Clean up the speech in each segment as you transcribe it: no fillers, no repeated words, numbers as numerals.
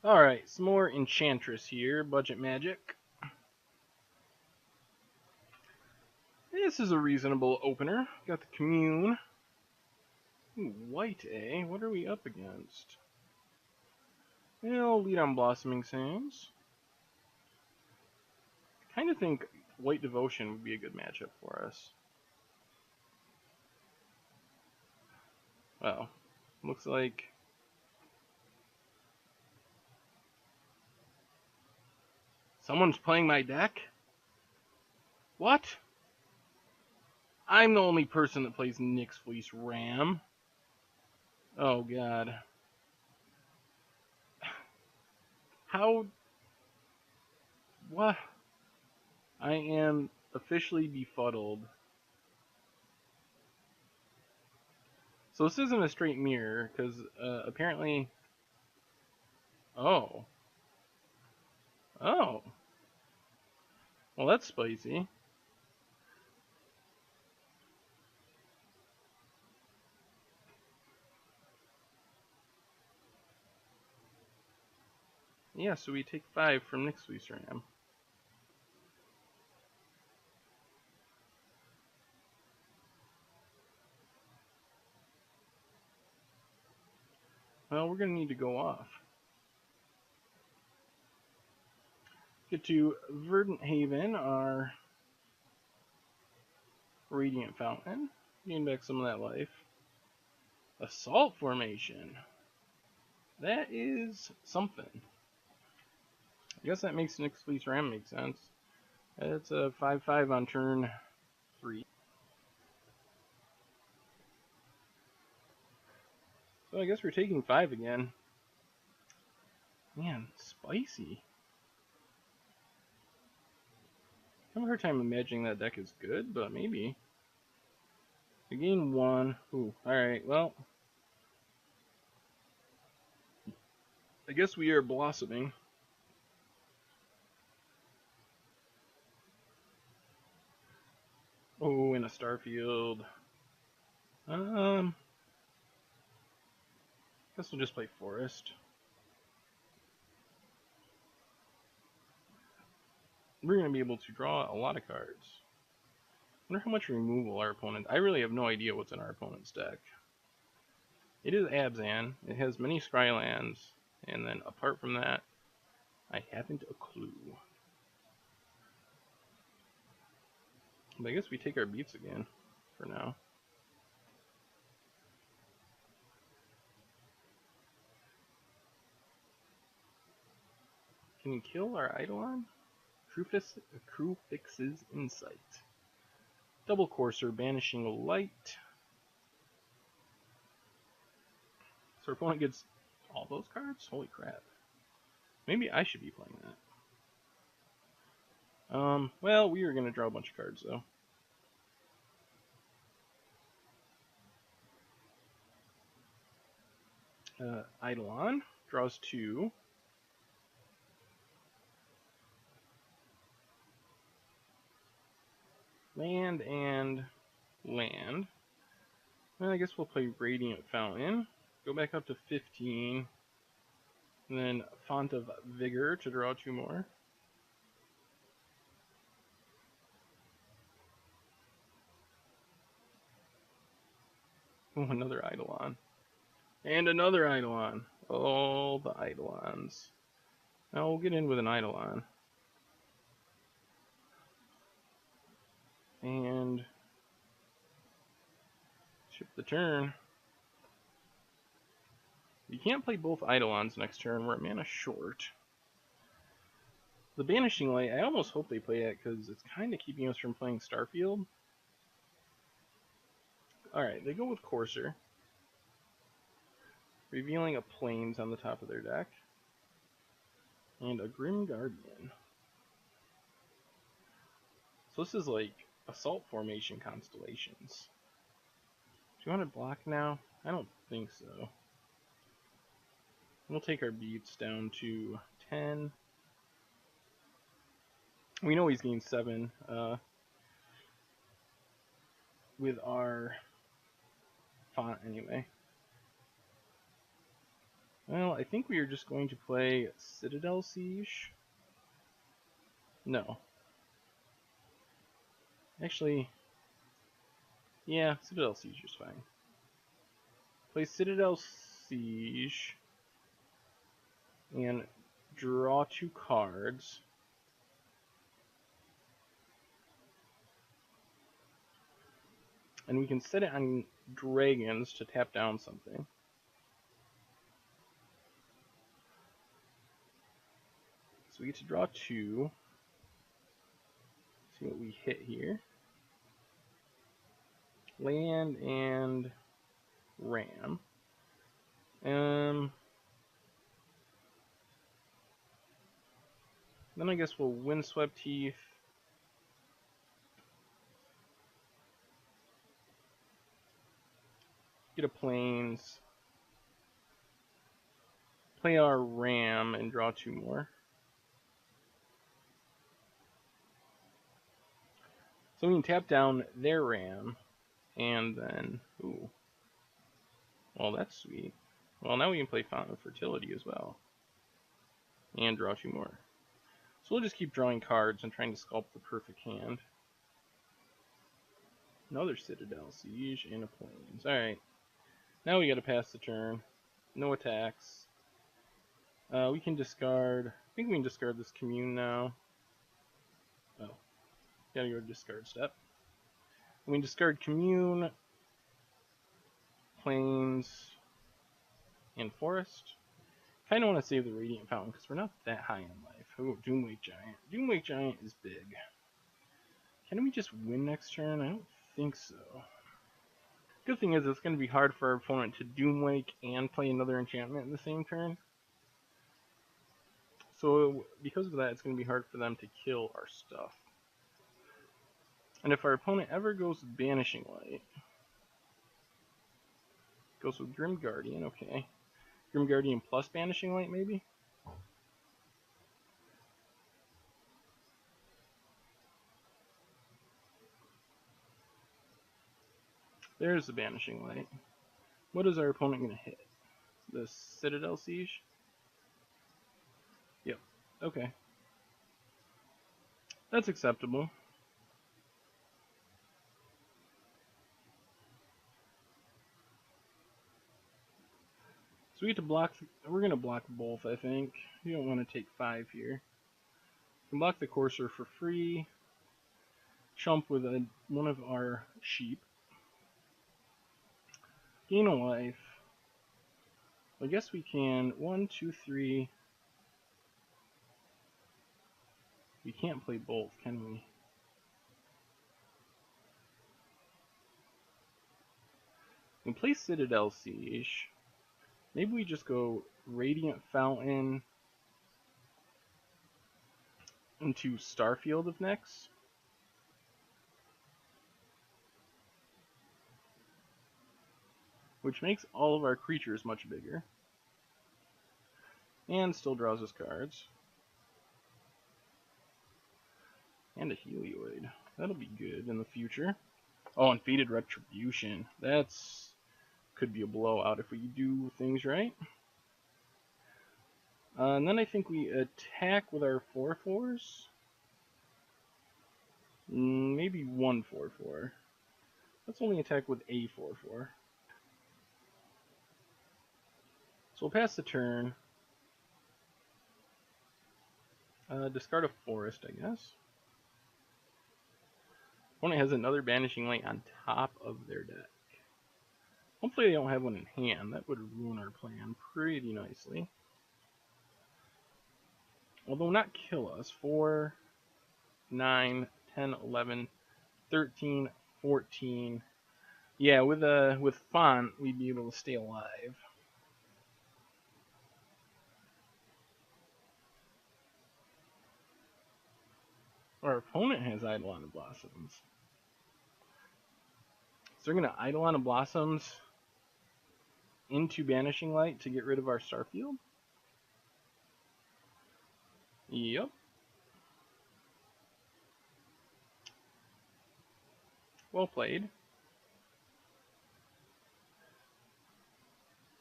Alright, some more Enchantress here, budget magic. This is a reasonable opener. Got the Commune. Ooh, white, eh? What are we up against? Well, lead on Blossoming Sands. Kind of think White Devotion would be a good matchup for us. Well, looks like someone's playing my deck? What? I'm the only person that plays Nyx Fleece Ram. Oh god. How? What? I am officially befuddled. So this isn't a straight mirror, because apparently... Oh. Oh. Well, that's spicy. Yeah, so we take 5 from Nyx Fleece Ram. Well, we're going to need to go off. Get to Verdant Haven, our Radiant Fountain. Gain back some of that life. Assault Formation. That is something. I guess that makes Nyx Fleece Ram make sense. It's a 5/5 on turn 3. So I guess we're taking 5 again. Man, spicy. I have a hard time imagining that deck is good, but maybe. We gain 1. Ooh, alright, well. I guess we are blossoming. Oh, in a Starfield. Guess we'll just play Forest. We're going to be able to draw a lot of cards. I wonder how much removal our opponent... I really have no idea what's in our opponent's deck. It is Abzan. It has many Scrylands. And then apart from that, I haven't a clue. But I guess we take our beats again for now. Can you kill our Eidolon? Crewfix's Insight. Double Courser, Banishing Light. So our opponent gets all those cards? Holy crap. Maybe I should be playing that. Well, we are going to draw a bunch of cards, though. Eidolon draws 2. Land and land. Well, I guess we'll play Radiant Fountain. Go back up to 15. And then Font of Vigor to draw 2 more. Oh, another Eidolon. And another Eidolon. All the Eidolons. Now we'll get in with an Eidolon. And ship the turn. You can't play both Eidolons next turn. We're at mana short. The Banishing Light, I almost hope they play it because it's kind of keeping us from playing Starfield. Alright, they go with Courser. Revealing a Plains on the top of their deck. And a Grim Guardian. So this is like Assault Formation Constellations. 200 block now? I don't think so. We'll take our beats down to 10. We know he's gained 7 with our font anyway. Well, I think we are just going to play Citadel Siege. No. Actually, yeah, Citadel Siege is fine. Play Citadel Siege and draw 2 cards. And we can set it on dragons to tap down something. So we get to draw 2. See what we hit here. Land and ram. Then I guess we'll Windswept Heath. Get a plains. Play our ram and draw 2 more. So we can tap down their ram and then, ooh. Well, that's sweet. Well, now we can play Fountain of Fertility as well. And draw 2 more. So we'll just keep drawing cards and trying to sculpt the perfect hand. Another Citadel Siege and a Plains. Alright. Now we gotta pass the turn. No attacks. We can discard... I think we can discard this Commune now. Oh. Gotta go to discard step. We can discard Commune, Plains, and Forest. Kinda want to save the Radiant Fountain because we're not that high in life. Oh, Doomwake Giant. Doomwake Giant is big. Can we just win next turn? I don't think so. Good thing is it's going to be hard for our opponent to Doomwake and play another enchantment in the same turn. So because of that, it's going to be hard for them to kill our stuff. And if our opponent ever goes Banishing Light, goes with Grim Guardian, okay. Grim Guardian plus Banishing Light, maybe? There's the Banishing Light. What is our opponent going to hit? The Citadel Siege? Yep. Okay. That's acceptable. So we get to block, we're going to block both, I think. You don't want to take 5 here. We can block the Courser for free. Chump with one of our sheep. Gain a life. I guess we can 1, 2, 3. We can't play both, can we? We can play Citadel Siege. Maybe we just go Radiant Fountain into Starfield of next. Which makes all of our creatures much bigger. And still draws us cards. And a Helioid. That'll be good in the future. Oh, and Fated Retribution. That's could be a blowout if we do things right. And then I think we attack with our 4/4s. Maybe 1 4/4. Let's only attack with a 4/4. So we'll pass the turn. Discard a forest, I guess. Opponent has another Banishing Light on top of their deck. Hopefully they don't have one in hand. That would ruin our plan pretty nicely. Although not kill us. 4, 9, 10, 11, 13, 14. Yeah, with Font, we'd be able to stay alive. Our opponent has Eidolon of Blossoms. So they're going to Eidolon of Blossoms into Banishing Light to get rid of our Starfield? Yep. Well played.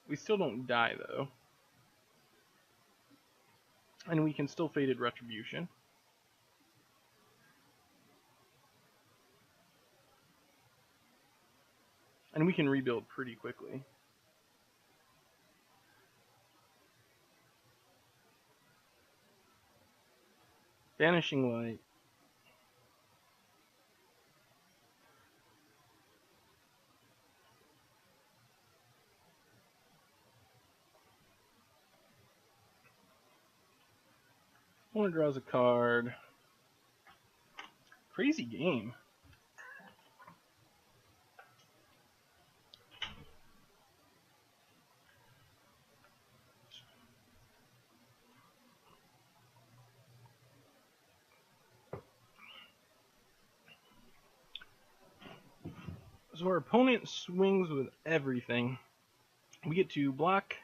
We still don't die, though. And we can still Fated Retribution. And we can rebuild pretty quickly. Vanishing Light. Opponent draws a card. Crazy game. So our opponent swings with everything. We get to block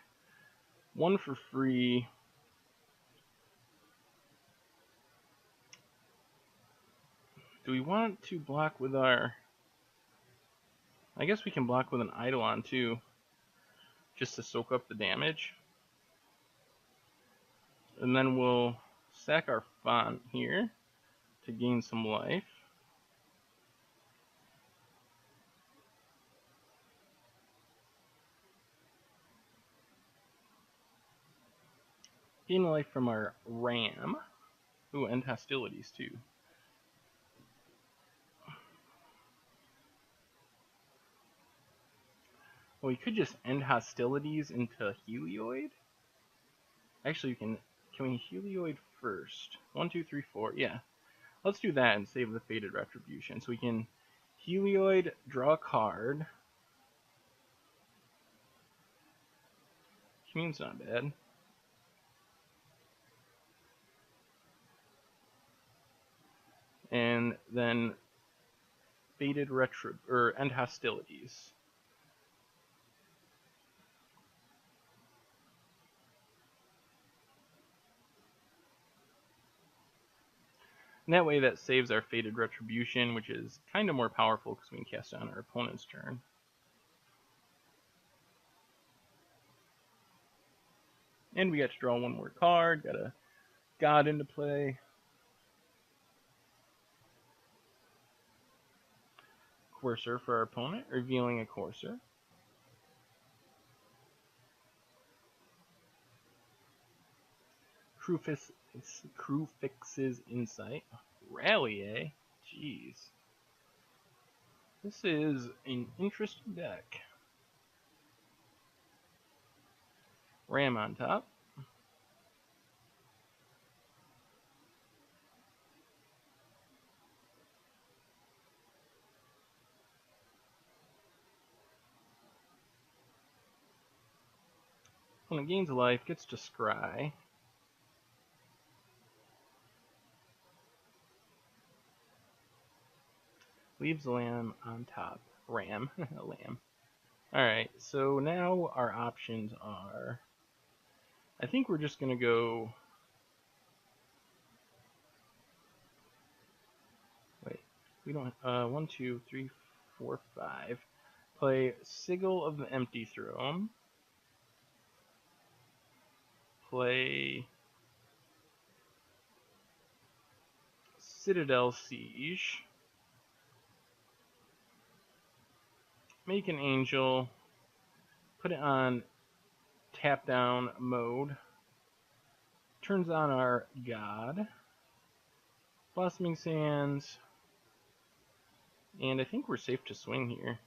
one for free. Do we want to block with our... I guess we can block with an Eidolon too, just to soak up the damage. And then we'll sack our font here to gain some life. Gain life from our ram. Ooh, end hostilities too. Well, we could just end hostilities into Helioid. Actually, can we Helioid first? 1, 2, 3, 4. Yeah. Let's do that and save the Fated Retribution. So we can Helioid, draw a card. Commune's not bad. And then Fated end hostilities. And that way that saves our Fated Retribution, which is kind of more powerful because we can cast it on our opponent's turn. And we got to draw one more card, got a God into play. Courser for our opponent, revealing a Courser. Crufix's Insight. Rally, eh? Jeez. This is an interesting deck. Ram on top. When it gains life, gets to scry. Leaves the lamb on top. Ram. Lamb. Alright, so now our options are... I think we're just going to go... Wait. We don't... 1, 2, 3, 4, 5. Play Sigil of the Empty Throne. Play... Citadel Siege. Make an angel. Put it on tap down mode. Turns on our God. Blossoming Sands. And I think we're safe to swing here.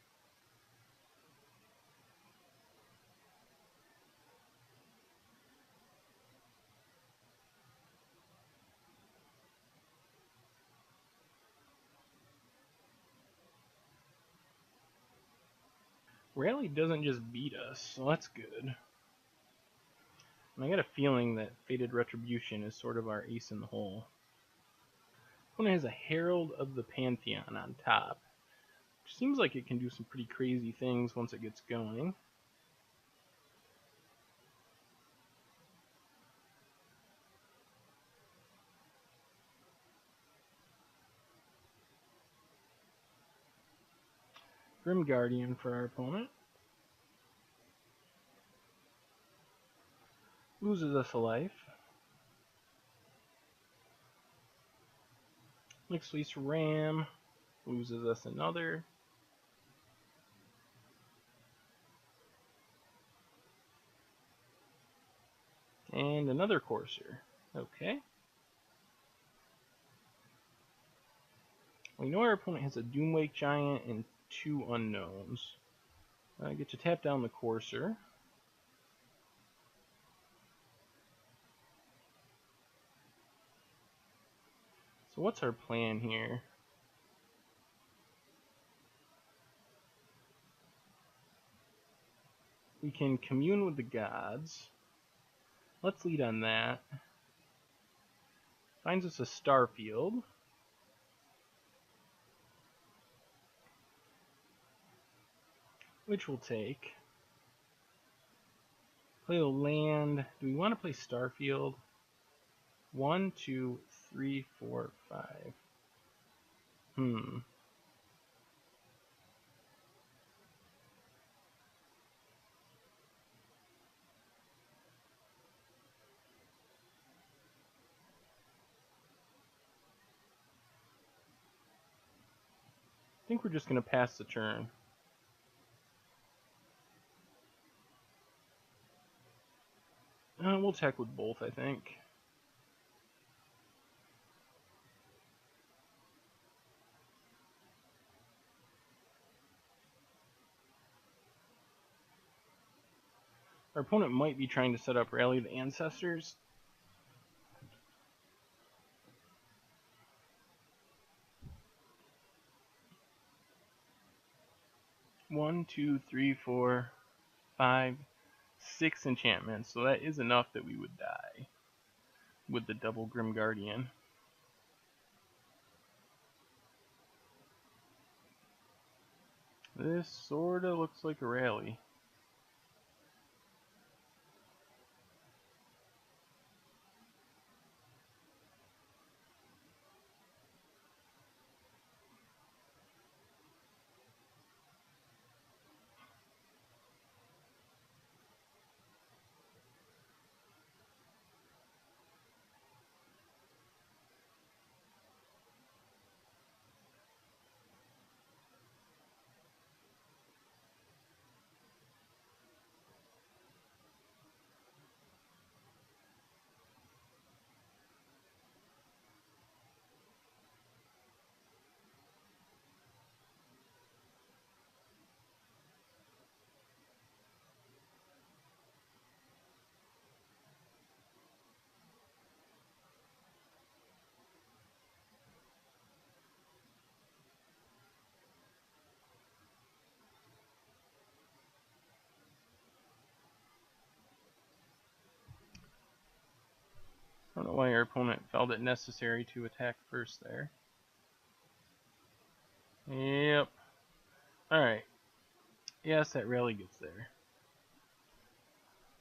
Rally doesn't just beat us, so that's good. And I got a feeling that Fated Retribution is sort of our ace in the hole. Opponent has a Herald of the Pantheon on top. Which seems like it can do some pretty crazy things once it gets going. Grim Guardian for our opponent. Loses us a life. Next place Ram loses us another. And another Courser. Okay. We know our opponent has a Doomwake Giant and 2 unknowns. I get to tap down the Courser. So what's our plan here? We can commune with the gods. Let's lead on that. Finds us a Starfield. Which we'll take. Play the land. Do we want to play Starfield? 1, 2, 3, 4, 5. I think we're just going to pass the turn. We'll attack with both, I think. Our opponent might be trying to set up Rally the Ancestors. One, 2, 3, 4, 5, 6 enchantments. So that is enough that we would die with the double Grim Guardian. This sorta looks like a rally. I don't know why our opponent felt it necessary to attack first there. Yep. Alright. Yes, that rally gets there.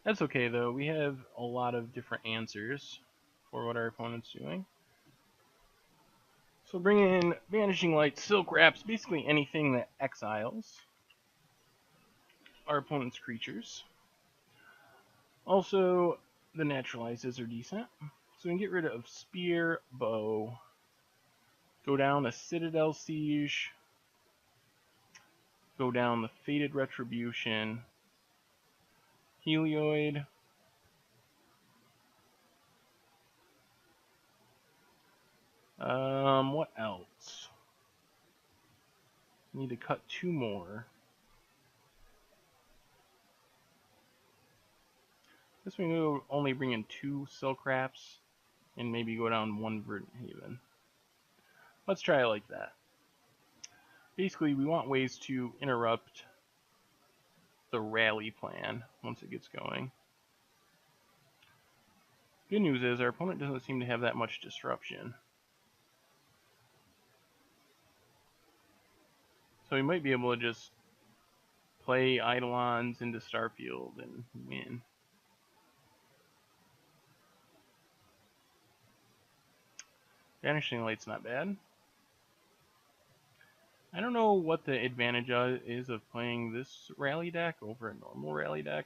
That's okay though, we have a lot of different answers for what our opponent's doing. So bring in Vanishing Light, Silk Wraps, basically anything that exiles our opponent's creatures. Also, the naturalizes are decent. So we can get rid of Spear, Bow, go down a Citadel Siege, go down the Fated Retribution, Helioid, what else? Need to cut 2 more. Guess we can only bring in 2 Silk Wraps and maybe go down 1 Verdant Haven. Let's try it like that. Basically, we want ways to interrupt the rally plan once it gets going. Good news is our opponent doesn't seem to have that much disruption. So we might be able to just play Eidolons into Starfield and win. Vanishing Light's not bad. I don't know what the advantage is of playing this rally deck over a normal rally deck.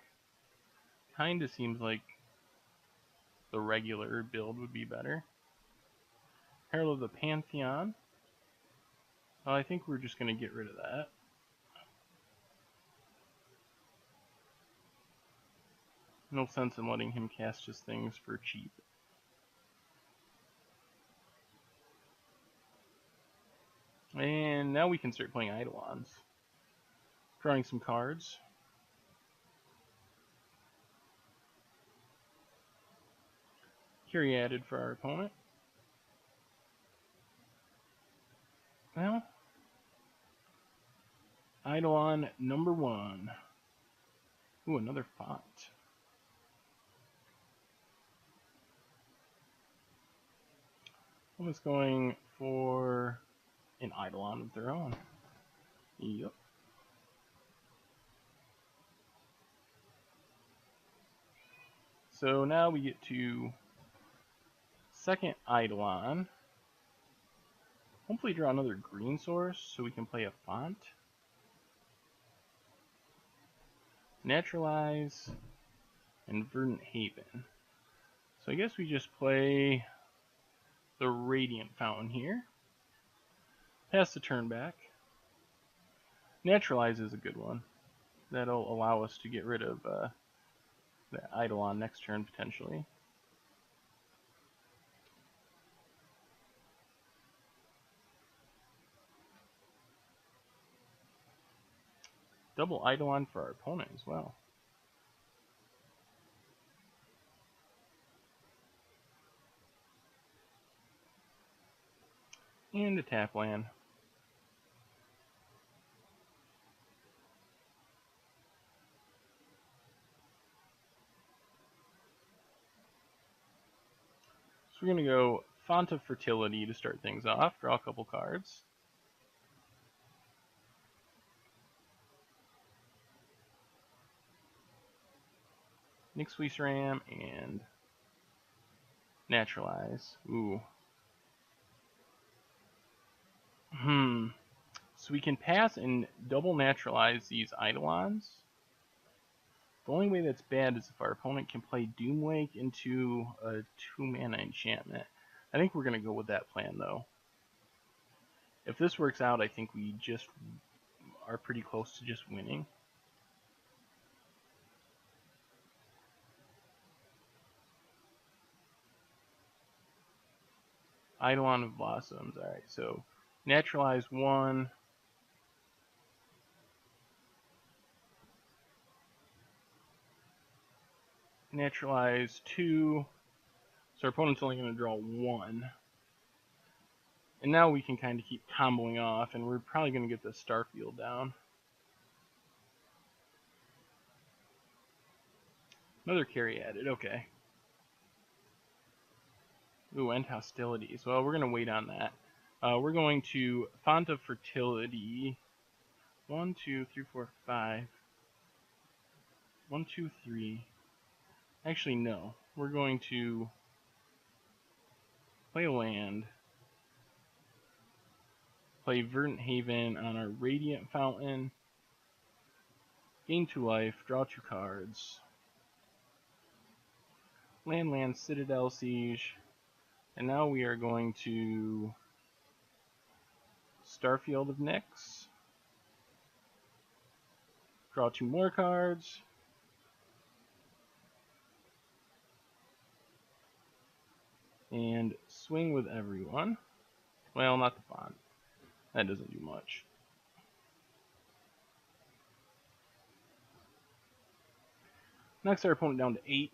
Kinda seems like the regular build would be better. Herald of the Pantheon. Well, I think we're just going to get rid of that. No sense in letting him cast just things for cheap. And now we can start playing Eidolons. Drawing some cards. Caryatid for our opponent. Well, Eidolon number 1. Ooh, another font. Someone's going for an Eidolon of their own. Yep. So now we get to second Eidolon. Hopefully draw another green source so we can play a font. Naturalize and Verdant Haven. So I guess we just play the Radiant Fountain here. Pass the turn back. Naturalize is a good one. That'll allow us to get rid of the Eidolon next turn potentially. Double Eidolon for our opponent as well. And a tap land. So we're going to go Font of Fertility to start things off. Draw a couple cards. Nyx Ram and Naturalize. Ooh. So we can pass and double naturalize these Eidolons. The only way that's bad is if our opponent can play Doomwake into a 2-mana enchantment. I think we're going to go with that plan, though. If this works out, I think we just are pretty close to just winning. Eidolon of Blossoms. Alright, so naturalize 1. Naturalize 2. So our opponent's only going to draw 1. And now we can kind of keep comboing off, and we're probably going to get the Starfield down. Another Caryatid, okay. Ooh, and Hostilities. Well, we're going to wait on that. We're going to Font of Fertility. 1, 2, 3, 4, 5. 1, 2, 3. Actually, no. We're going to play a land. Play Verdant Haven on our Radiant Fountain. Gain 2 life. Draw 2 cards. Land, Citadel Siege. And now we are going to Starfield of Nyx. Draw 2 more cards. And swing with everyone. Well, not the font. That doesn't do much. Knocks our opponent down to 8.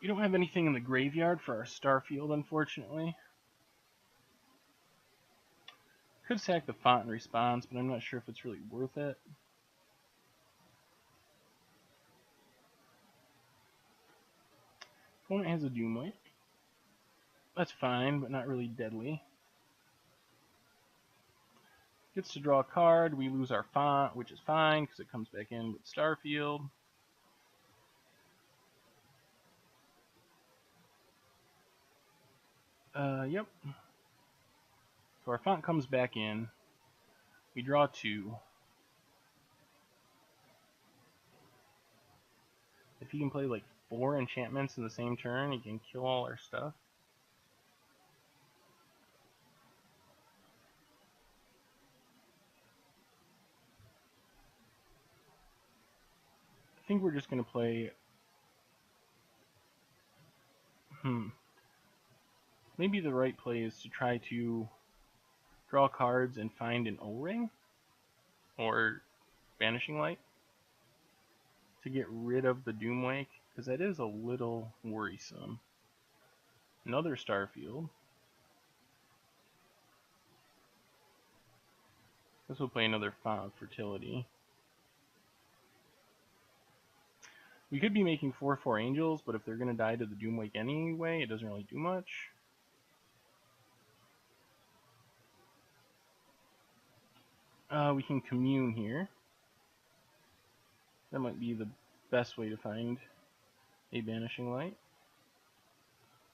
We don't have anything in the graveyard for our Starfield, unfortunately. Could sack the font in response, but I'm not sure if it's really worth it. Opponent has a Doomwake. That's fine, but not really deadly. Gets to draw a card. We lose our font, which is fine because it comes back in with Starfield. Yep. So our font comes back in. We draw 2. If he can play like 4 enchantments in the same turn, he can kill all our stuff. think we're just going to play... Maybe the right play is to try to draw cards and find an O-ring or Vanishing Light to get rid of the Doomwake, because that is a little worrisome. Another Starfield. Guess we'll play another Font of Fertility. We could be making 4/4 Angels, but if they're going to die to the Doomwake anyway, it doesn't really do much. We can Commune here. That might be the best way to find a Vanishing Light.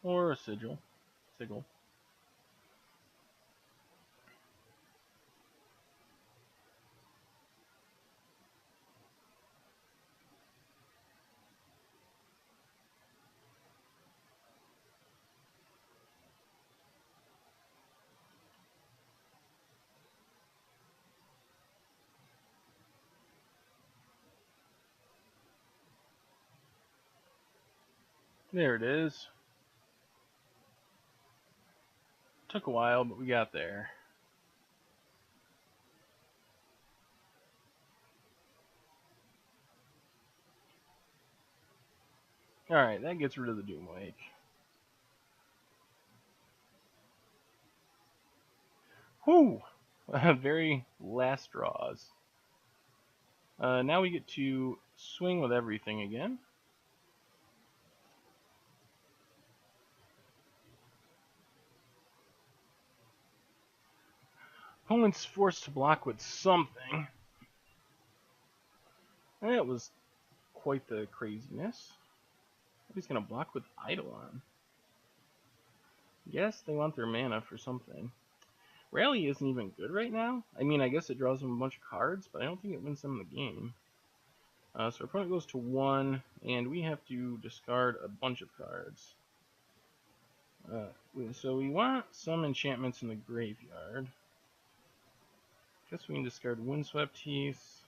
Or a Sigil. There it is. Took a while, but we got there. Alright, that gets rid of the Doomwake. Whew! Very last draws. Now we get to swing with everything again. Opponent's forced to block with something. That was quite the craziness. He's going to block with Eidolon. Yes, they want their mana for something. Rally isn't even good right now. I mean, I guess it draws them a bunch of cards, but I don't think it wins them the game. So our opponent goes to 1, and we have to discard a bunch of cards. So we want some enchantments in the graveyard. Guess we can discard Windswept Heath.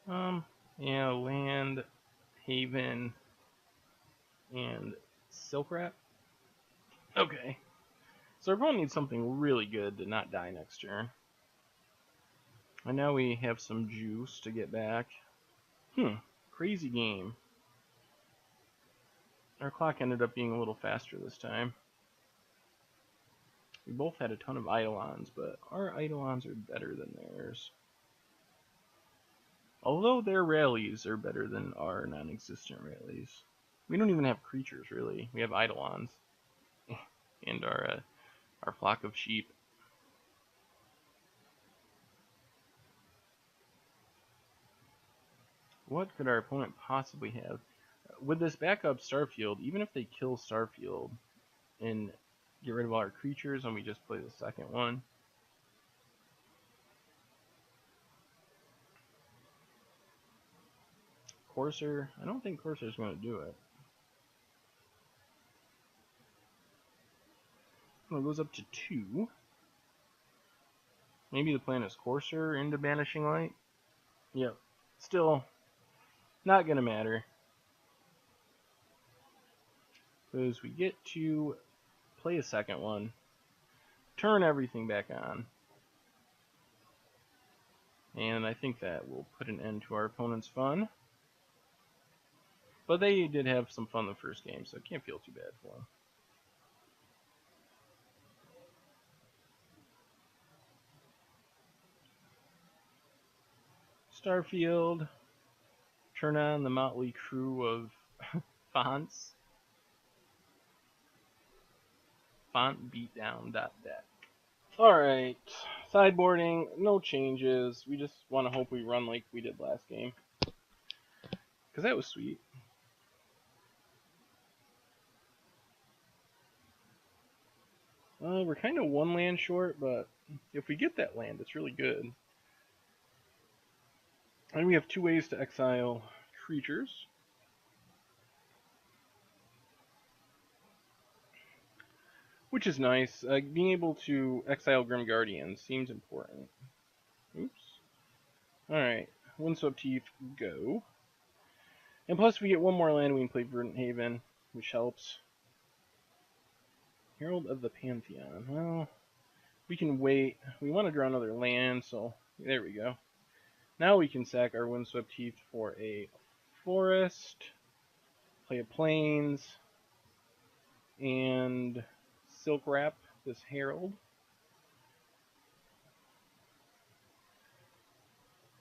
Yeah, Land, Haven, and Silk Wrap. Okay. So our opponent needs something really good to not die next turn. And now we have some juice to get back. Crazy game. Our clock ended up being a little faster this time. We both had a ton of Eidolons, but our Eidolons are better than theirs. Although their rallies are better than our non-existent rallies. We don't even have creatures, really. We have Eidolons. And our flock of sheep. What could our opponent possibly have? With this backup Starfield, even if they kill Starfield and get rid of all our creatures and we just play the second one, Courser, I don't think Courser's going to do it. Well, it goes up to 2. Maybe the plan is Courser into Banishing Light. Yep. Still, not going to matter. Because we get to play a second one. Turn everything back on. And I think that will put an end to our opponent's fun. But they did have some fun the first game, so I can't feel too bad for them. Starfield. Turn on the motley crew of fonts. Font beatdown.deck. Alright. Sideboarding, no changes. We just want to hope we run like we did last game. Because that was sweet. We're kind of 1 land short, but if we get that land, it's really good. And we have 2 ways to exile creatures. Which is nice. Being able to exile Grim Guardians seems important. Oops. Alright, Windswept Heath, go. And plus we get one more land, we can play Verdant Haven, which helps. Herald of the Pantheon. Well, we can wait. We want to draw another land, so there we go. Now we can sack our Windswept Heath for a forest, play a plains, and Silk Wrap this Herald.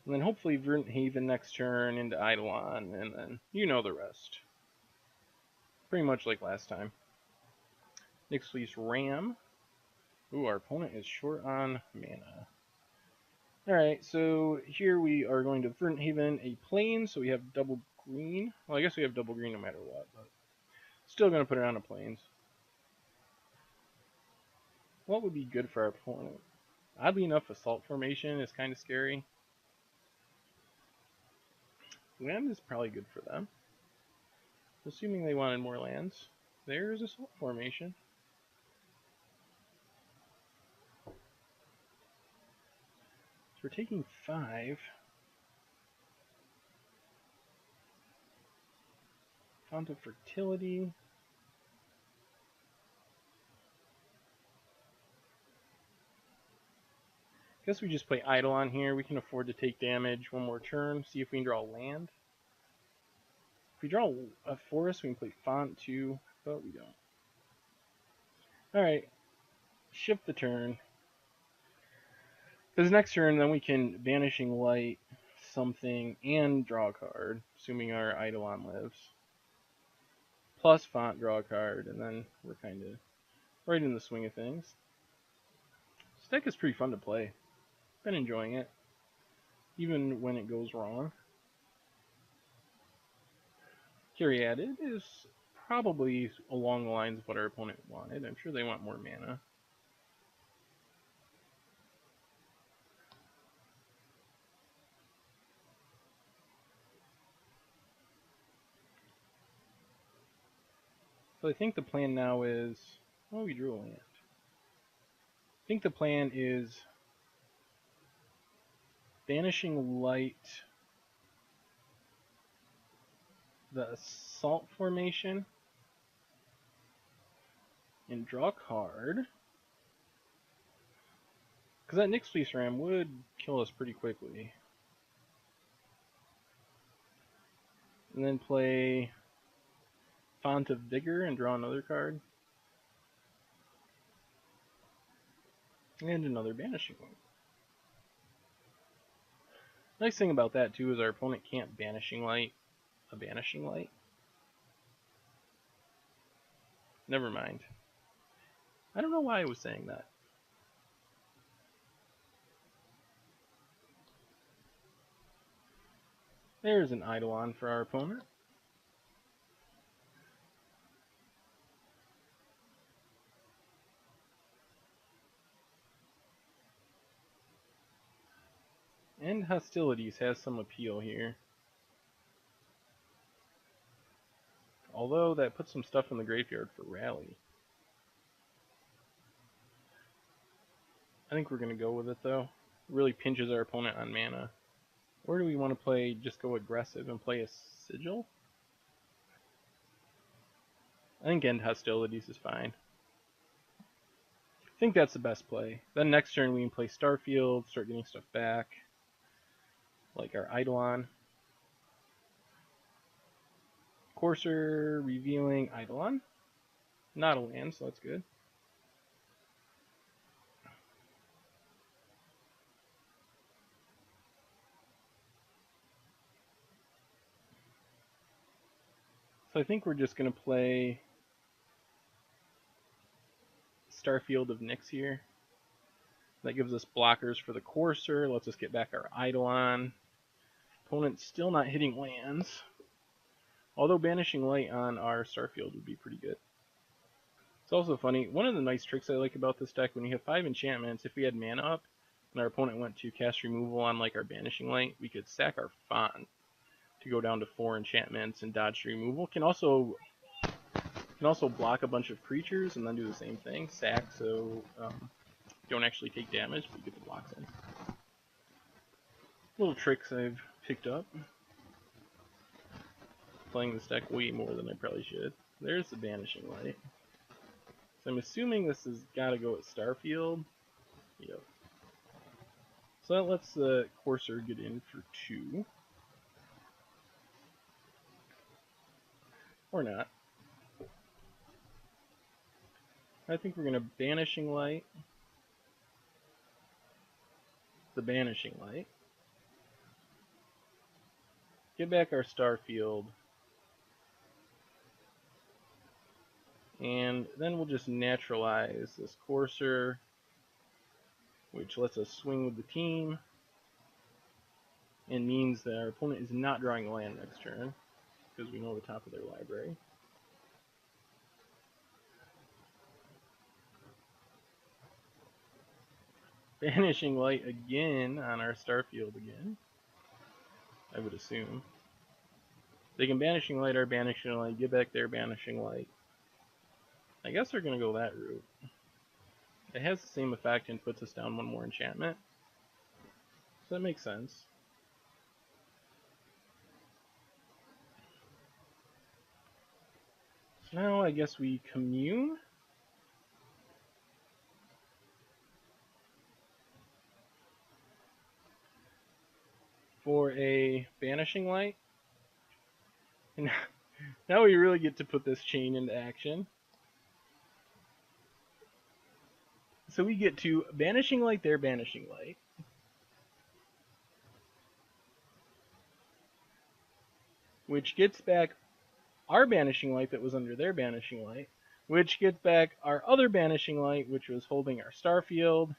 And then hopefully Verdant Haven next turn into Eidolon, and then you know the rest. Pretty much like last time. Nyxly's Ram. Ooh, our opponent is short on mana. Alright, so here we are going to Verdant Haven a plain, so we have double green. Well, I guess we have double green no matter what, but still going to put it on a plains. What would be good for our opponent? Oddly enough, Assault Formation is kind of scary. Land is probably good for them. Assuming they wanted more lands. There's Assault Formation. So we're taking 5. Font of Fertility. Guess we just play Eidolon here. We can afford to take damage one more turn. See if we can draw a land. If we draw a forest, we can play Font too, but we don't. Alright. Shift the turn. Because next turn, then we can Vanishing Light something and draw a card, assuming our Eidolon lives. Plus Font, draw a card, and then we're kind of right in the swing of things. This deck is pretty fun to play. Been enjoying it, even when it goes wrong. Caryatid is probably along the lines of what our opponent wanted. I'm sure they want more mana. So I think the plan now is... Oh, we drew a land. I think the plan is Vanishing Light the Assault Formation and draw a card. Because that Nyxly's Ram would kill us pretty quickly. And then play Font of Vigor and draw another card. And another Banishing Light. Nice thing about that too is our opponent can't Banishing Light a Banishing Light. Never mind. I don't know why I was saying that. There's an Eidolon for our opponent. And Hostilities has some appeal here. Although that puts some stuff in the graveyard for Rally. I think we're going to go with it though. It really pinches our opponent on mana. Or do we want to play, just go aggressive and play a Sigil? I think End Hostilities is fine. I think that's the best play. Then next turn we can play Starfield, start getting stuff back. Like our Eidolon. Courser, revealing Eidolon. Not a land, so that's good. So I think we're just going to play Starfield of Nyx here. That gives us blockers for the Courser, lets us get back our Eidolon. Opponent's still not hitting lands. Although Banishing Light on our Starfield would be pretty good. It's also funny, one of the nice tricks I like about this deck, when you have 5 enchantments, if we had mana up, and our opponent went to cast removal on like our Banishing Light, we could sack our Font to go down to 4 enchantments and dodge removal. Can also block a bunch of creatures and then do the same thing. Sack so you don't actually take damage, but you get the blocks in. Little tricks I've picked up. Playing this deck way more than I probably should. There's the Banishing Light. So I'm assuming this has got to go at Starfield. Yep. So that lets the Courser get in for 2. Or not. I think we're going to Banishing Light. The Banishing Light. Get back our Starfield. And then we'll just naturalize this Courser, which lets us swing with the team, and means that our opponent is not drawing a land next turn, because we know the top of their library. Banishing Light again on our Starfield again, I would assume. They can Banishing Light our Banishing Light, get back their Banishing Light. I guess they're going to go that route. It has the same effect and puts us down 1 more enchantment. So that makes sense. So now I guess we commune. For a Banishing Light. And now we really get to put this chain into action. So we get to Banishing Light their Banishing Light. Which gets back our Banishing Light that was under their Banishing Light. Which gets back our other Banishing Light, which was holding our Starfield.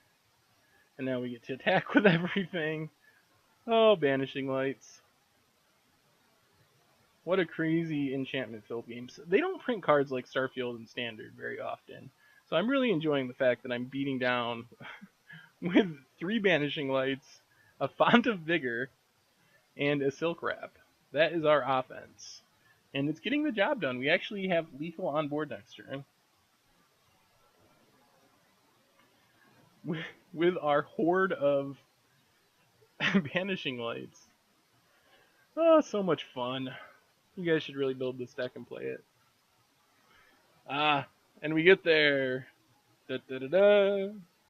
And now we get to attack with everything. Oh, Banishing Lights. What a crazy enchantment-filled game. They don't print cards like Starfield and Standard very often. So I'm really enjoying the fact that I'm beating down with 3 Banishing Lights, a Font of Vigor, and a Silk Wrap. That is our offense. And it's getting the job done. We actually have lethal on board next turn. With our horde of Banishing Lights. Oh, so much fun. You guys should really build this deck and play it. Ah, and we get there. Da, da, da, da.